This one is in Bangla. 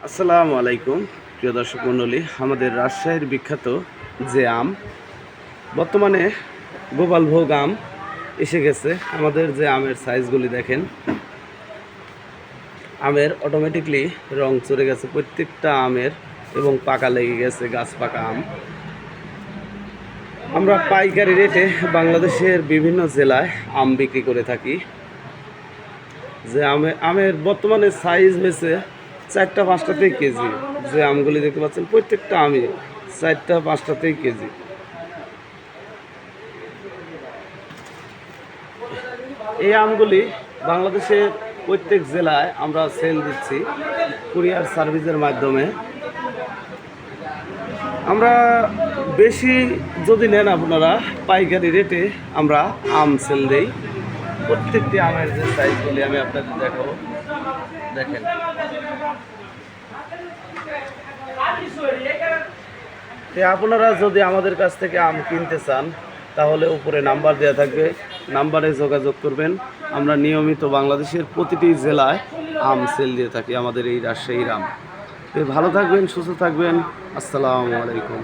আসসালামু আলাইকুম প্রিয় দর্শক মণ্ডলী। আমাদের রাজশাহীর বিখ্যাত যে আম, বর্তমানে গোপালভোগ আম এসে গেছে। আমাদের যে আমের সাইজগুলি দেখেন, আমের অটোমেটিকলি রং চড়ে গেছে প্রত্যেকটা আমের, এবং পাকা লেগে গেছে, গাছ পাকা আম। আমরা পাইকারি রেটে বাংলাদেশের বিভিন্ন জেলায় আম বিক্রি করে থাকি। যে আমের বর্তমানে সাইজ হয়েছে 4-5টাতেই কেজি। যে আমগুলি দেখতে পাচ্ছেন প্রত্যেকটা আমই 4-5টাতেই কেজি। এই আমগুলি বাংলাদেশের প্রত্যেক জেলায় আমরা সেল দিচ্ছি কুরিয়ার সার্ভিসের মাধ্যমে। আমরা বেশি যদি নেন আপনারা, পাইকারি রেটে আমরা আম সেল দেই। প্রত্যেকটি আমের যে সাইজগুলি আমি আপনাদের দেখাবো, দেখেন। আপনারা যদি আমাদের কাছ থেকে আম কিনতে চান, তাহলে উপরে নাম্বার দেওয়া থাকবে, নাম্বারে যোগাযোগ করবেন। আমরা নিয়মিত বাংলাদেশের প্রতিটি জেলায় আম সেল দিয়ে থাকি, আমাদের এই রাজশাহীর আম। ভালো থাকবেন, সুস্থ থাকবেন। আসসালামু আলাইকুম।